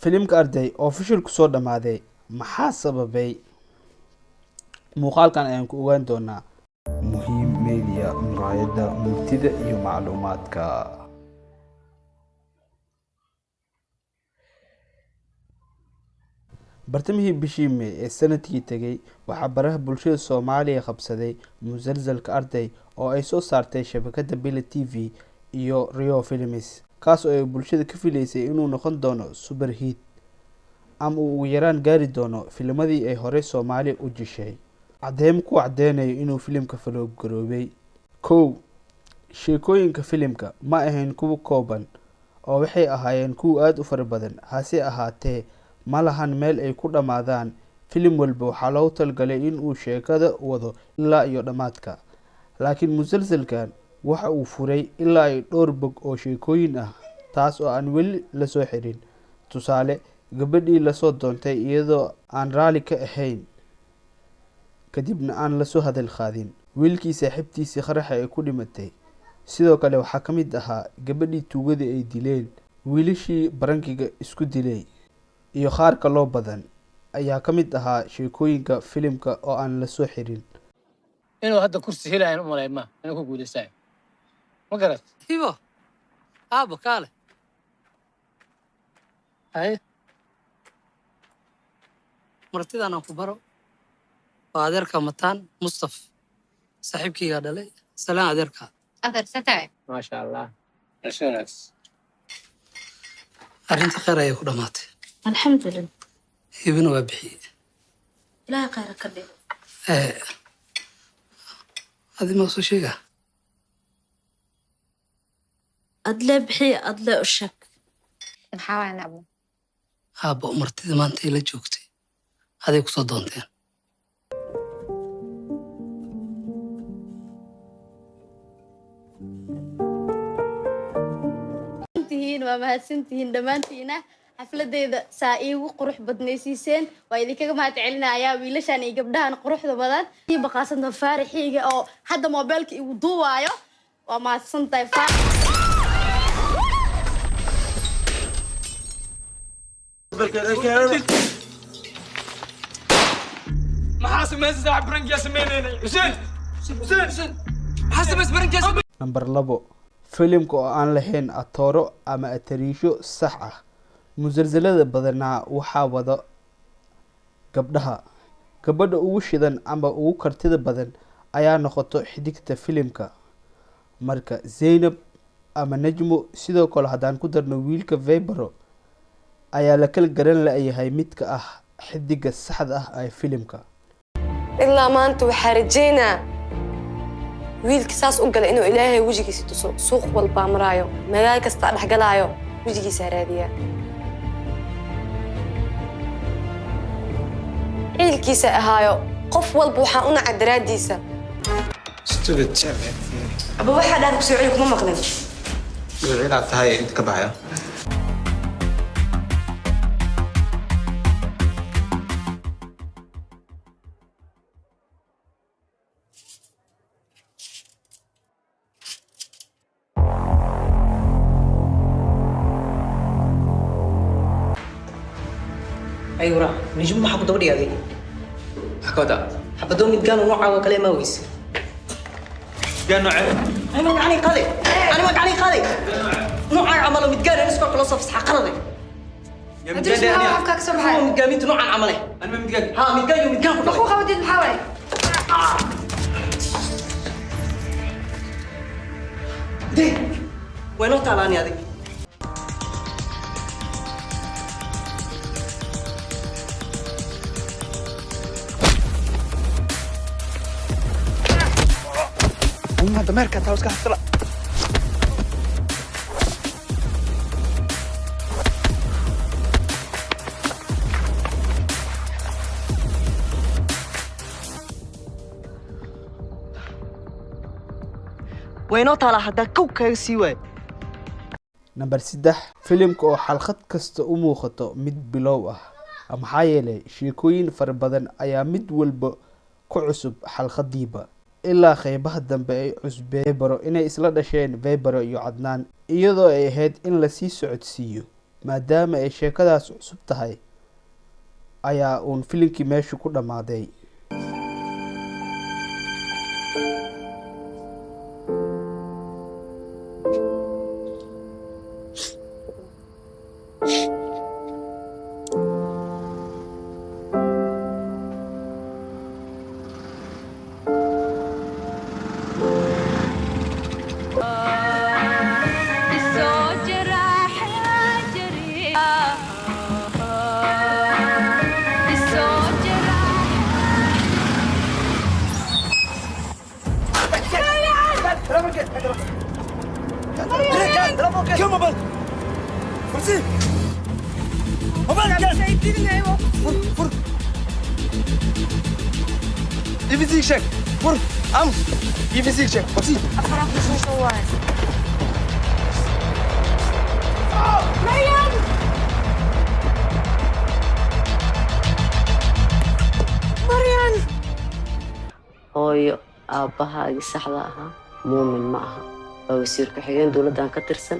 filimka arday oo fashil ku soo dhamaaday maxaa sababay muuqaalkan ayaan ku ogaan doonaa muhiim media muraayada murtida iyo macluumaadka bartamihii bishii May ee sanadkii tagay waxaa baraha bulshada Soomaaliya qabsaday musalsalka arday oo ay soo saartay shabakada Bila TV iyo Rio Films kaas oo ay bulshada ka filaysay inuu noqon doono super hit ama uu ugu yaraan gaari doono filmadii ay hore Soomaaliya u jishay cadeem ku cadeynayo inuu filimka faloob garoobay sheekooyinka filimka ma ahayn kuwa kooban oo waxay ahaayeen kuwa aad u fara badan hase ahaatee ma lahan meel ay ku dhamaadaan filim walba waxaa loo talgalay in uu sheekada wado ilaa iyo dhamaadka laakiin musalsalkan waxa uu furay ilaa ay dhowr bog oo sheekooyin ah taas oo aan weli la soo xirin tusaale gabadhii la soo doontay iyadoo aan raali ka ahayn kadibna aan la soo hadal qaadin wiilkii saaxiibtiisii qaraxa ay ku dhimatay sidoo kale waxaa ka mid ahaa gabadhii tuugada ay dileen wiilashii barankiga isku dilay iyo qaar kaloo badan ayaa ka mid ahaa sheekooyinka filimka oo aan la soo xirin inuu hadda kursi helayn u maleeyma inuu ku guuleystay ma garat Hibo abo kale hay martidan aan ku baro waa adeerka mataan Mustafa saaxiibkayga dhalay salaan adeerka أدرستها ما شاء الله رشونكس arrinta khayr ayay ku dhamaatay الحمد لله hibina waa bixiyey لا خير كبير adi ma soo sheega أدلى بحي أدلى الشك نحاول نعمل aabbo martida maanta ay la joogtay aday ku soo doonteen انتهين وما هسنتهين دمانتينا xafladeyda saa iigu qurux badnaysiiseen waa idinkaga mahadcelinayaa wiilashaan iyo gabdhahan quruxda badan ii baqaasanta faarixiiga oo hadda moobeelka igu duubaayo waa mahadsantahay number 2 filimka oo aan lahayn atooro ama atariisho sax ah musalsalada badanaa waxaa wada gabadha ugu shidan ama ugu kartida badan ayaa noqoto xidigta filimka marka Zainab ama Najmo sidoo kale haddaan ku darno wiilka Vebro ayaa la kala garan la'yahay midka ah xidiga saxda ah ee filimka ilaa maanta waxaa rajeynaa wiilka saas u gala inuu ilaahay wejigiisa tuso suuq walbaa maraayo magaal kasta dhexgalaayo wejigiisa raadiyaa ciilkiisa ahaayo qof walba waxaan u nacay daraadiisa aba waxaa dhaad ku soo celi kuma maqlin ciidaad tahay inta ka baxaya أيوة نجم ما حكوا دوري هذه حكودا حبدون متقالوا نوعا وكلام مويس قال نوعين أنا ما قالي قالي أنا ما قالي قالي نوعا عمله متقال نسكر كل صف صح قرضي يا متقال أنا afkaag soo baxay هو متقال ميت نوعا عمله أنا ما متقال ها متقال ومتقال كله أخوه ودي محاولة دي وينو تعلاني هذه هذا ماركة تاوس كحصل وينو طالع حتى كوكا سيوي number 3 filimka oo xalqad kasta u muuqato mid bilow ah maxaa yeelay sheekooyin fara badan ayaa mid walba ku cusub xalqadiiba ilaa qeybaha dambe ay cusbeen Vebero inay isla dhasheen Vebero iyo Cadnaan iyadoo ay ahayd in la sii socodsiiyo maadaama ay sheekadaas cusub tahay ayaa uun filimkii meesha ku dhamaaday. hooyo aabbahaagii saxda ahaa muumin ma aha waa wasiir ku-xigeen dowladdan ka tirsan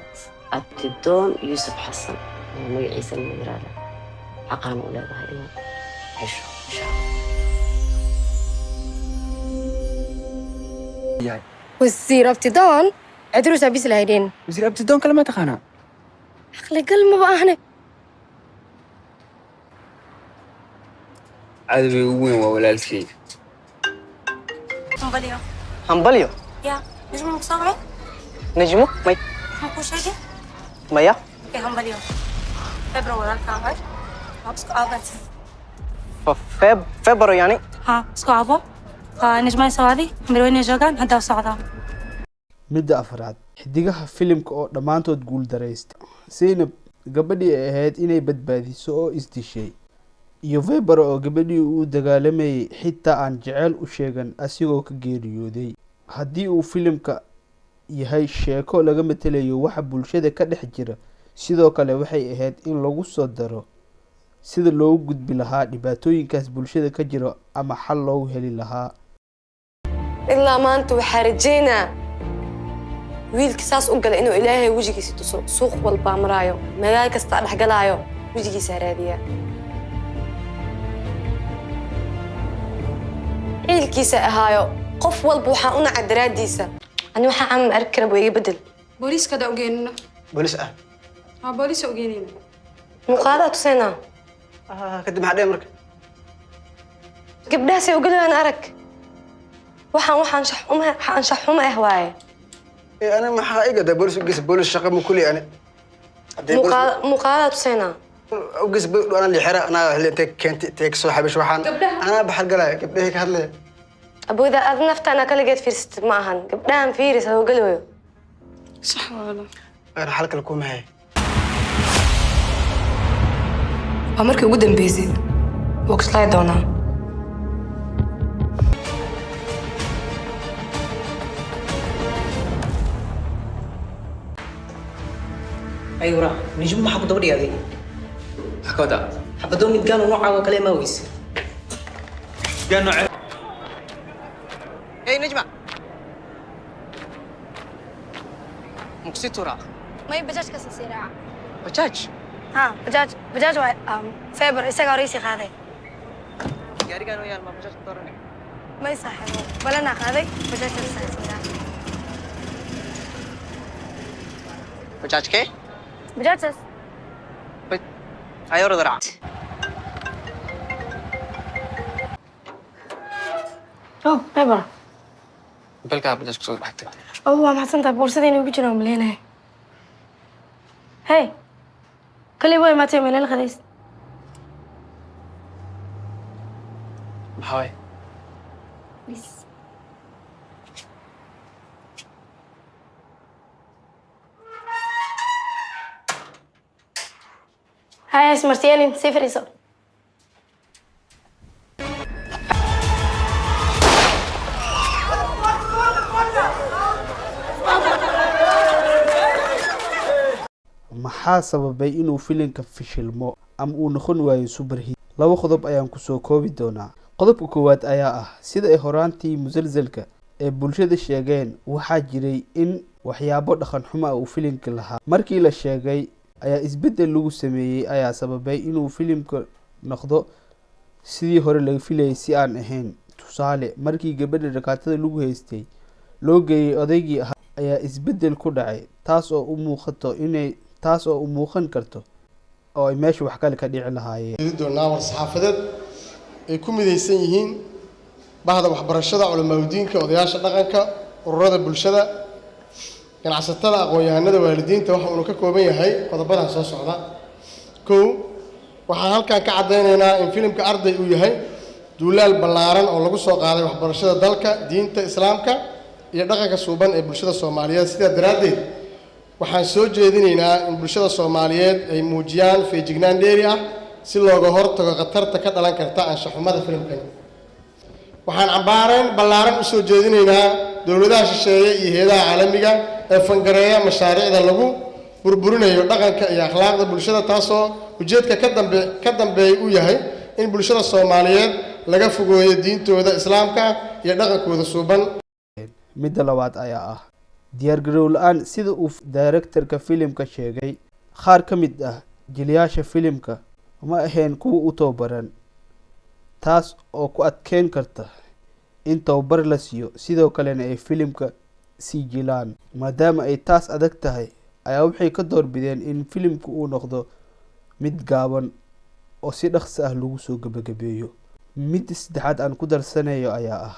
abtidoon yuusuf xasan oo magaciisa la yiraahdo xaqaan u leedahay inuu hesho insha Allah wasiir abtidoon cidruusa bis lahaydeen wasiir abtidoon kale ma taqaanaa aqli gal ma baahne عادي وين وولالتي همبليو همبليو يا نجمو مصاغي نجمو ماي هاكو شيء مايا اوكي همبليو فبرو ولا كاغاي اسكو ابات فبرو يعني ها اسكو ابو نجمو سوادي مروين جوغان هدا وصعدا midda afraad xidigaha filimka oo dhamaantood guul dareystay Zainab gabadhii ay ahayd inay badbaadiso oo isdishay iyo Vebero oo gabadhii uu dagaalamayay xitaa aan jecel u sheegan asigoo ka geeriyooday haddii uu filimka yahay sheeko laga matalayo waxa bulshada ka dhex jira sidoo kale waxay ahayd in lagu soo daro sida loogu gudbi lahaa dhibaatooyinkaas bulshada ka jira ama xal loogu heli lahaa ilaa maanta waxaa rajeynaa wiilka saas u galay inuu ilaahay wajigiisa tuso suuq walba maraayo magaal kasta dhaxgalaayo wajigiisa raadiya ciilkiisa ahaayo qof walba waxaan u nacay daraadiisa ani waxaan aan arki karaa way bedel booliiska da ogeynina بوليس booliis ogeynina muqaada tusayna kadib maxaa dhee marka gabdhahaas ay ogolaan arag waxaan shax xumo ah waaye انا ما حقيقه ده بوليس شقه مو كلي انا muqaada tusayna وقس انا اللي حرق انا اللي انت كنت تكسو حبش وحان انا بحرق لها قبل هيك هذا ابو اذا اذنفت انا كل جيت فيرست معهن قبلها فيرس هو قلوي صح والله انا حلقه لكم هاي markii ugu dambeysay wuu ka doonaa ايوه نجم ما حكو دبري هذه حكودا حبدون متقالوا نوعا وكلام اويس قال نوع اي نجمه مكسيتورا ما يبجاج كسيرة بجاج ها بجاج فيبر إسقى رئيسي هذا gaari gaan yaan ma bajaj doorane ما يصحبه ولا أنا هذا بجاج كسيرة bajaj ke بجاج ayo radara أوه فيبر balka bajaj kusoo baxtay أوه ما حسنت بورصتي إني بيجي نوم لينا هاي كل يوم ما تعمل الخديس maxaa بس هاي اسمرتيالي سيفر يسوي maxaa sababay inuu filimka fishilmo ama uu noqon waayo superhit laba qodob ayaan ku soo koobi doonaa qodobka koowaad ayaa ah sida ay horaantii musalsalka ee bulshada sheegeen waxaa jiray in waxyaabo dhaqan xumo ah uu filimka lahaa markii la sheegay ayaa isbeddel lagu sameeyey ayaa sababay inuu filimka noqdo sidii hore laga filayay si aan ahayn tusaale markii gabadha dhakaatada lagu haystay loo geeyay odaygii ahaa ayaa isbeddel ku dhacay taas oo u muuqan karto oo ay meesha wax kale ka dhici lahaayeen doonaa war saxaafadeed ay ku midaysan yihiin bahda waxbarashada culimaadudiinka odayaasha dhaqanka ururada bulshada ganacsatada aqoon-yahanada waalidiinta waxa uu ka kooban yahay qodobadan soo socda kow waxaan halkan ka caddaynaynaa in filimka arday uu yahay duulaal ballaaran oo lagu soo qaaday waxbarashada dalka diinta islaamka iyo dhaqanka suuban ee bulshada Soomaaliyeed sidaa daraaddeed waxaan soo jeedinaynaa in bulshada Soomaaliyeed ay muujiyaan feejignaan dheeri ah si looga hortago khatarta ka dhalan karta anshaxumada filimkan waxaan cambaareen ballaaran u soo jeedinaynaa dowladaha shisheeye iyo hay'adaha caalamiga ee fangareeya mashaariicda lagu burburinayo dhaqanka iyo akhlaaqda bulshada taasoo ujeedka ka dambeeya uu yahay in bulshada Soomaaliyeed laga fogeeyo diintooda islaamka iyo dhaqankooda suuban midda labaad ayaa ah diyaargarow la-aan sida uu directorka filimka sheegay qaar ka mid ah jiliyaasha filimka ma ahayn kuwa u tababaran taas oo ku adkeyn karta in tababar la siiyo sidoo kalena ay filimka sii jilaan maadaama ay taas adag tahay ayaa waxay ka doorbideen in filimku uu noqdo mid gaaban oo si dhaqso ah lagu soo gabagabeeyo midda saddexaad aan ku darsanayo ayaa ah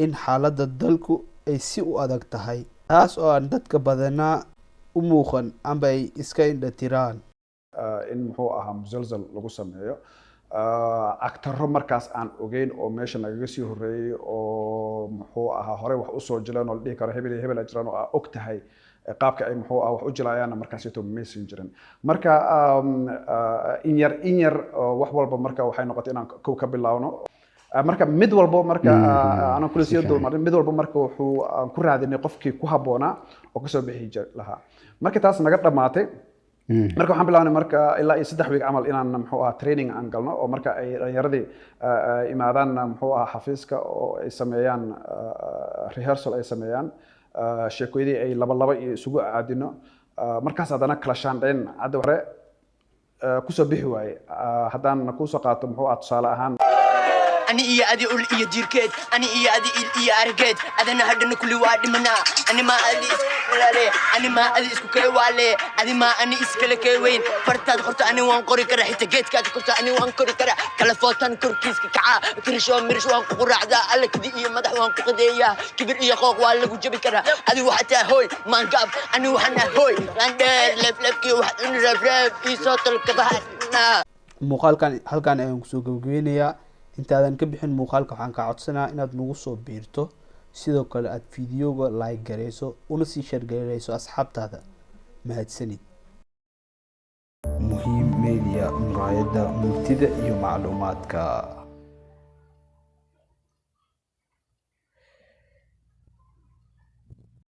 in xaaladda dalku ay si u adag tahay taas oo aan dadka badanaa u muuqan amba ay iska indhatiraan in muxuu ahaa musalsal lagu sameeyo actaro markaas aan ogeyn oo meesha nagaga sii horeeyay oo muxuu ahaa hore wax usoo jileen oo la dhihi karo hebel iyo hebel jiraan oo og tahay qaabka ay muxuu ahaa wax u jilayaanna markaasito maysan jirin marka in yar wax walba marka waxay noqotay inaan kow ka bilaawno marka mid walba marka aan kula sii dulmarin mid walba marka wuxuu ku raadinay qofkii ku habboonaa oo ka soo bixi lahaa marka taas naga dhamaatay marka waxaan bilaabnay marka ilaa iyo 3 week camal inaan muxuu ahaa training aan galno oo marka ay dhalinyaradii imaadaan muxuu ahaa xafiiska oo ay sameeyaan rehearsal ay sameeyaan sheekooyadii ay laba iyo isugu aadino markaas haddana kala shaandhayn hadda hore kusoo bixi waaye haddaan kusoo qaato muxuu ahaa tusaale ahaan أنا إيا أدي أول إيا جيركيد أنا إيا أدي إيا أرجيد أنا هدنا كل واحد منا أنا ما أدي إسكالي أنا ما أدي إسكوكي والي أنا ما أنا إسكالي كوين فرتاد خرط أنا وان قري كره حتى جيت كات خرط أنا وان قري كره كلفوتان كركيس كعاء كرشوا مرش وان قرع ذا الله كذي إيا مدح وان قدية كبر إيا خوك والله وجبي كره أدي واحد هوي ما نقاب أنا وحنا هوي عندنا لف كي واحد نرف إيصوت الكبهات muuqaalkan halkan ayaan kusoo gabagabeynayaa intaadan ka bixin muuqaalka waxaan ka codsanaa inaad nagu soo biirto sidoo kale aad fiidiyoga like gareyso una sii share gareyso asxaabtaada mahadsanid muhiim media muraayada murtida iyo macluumaadka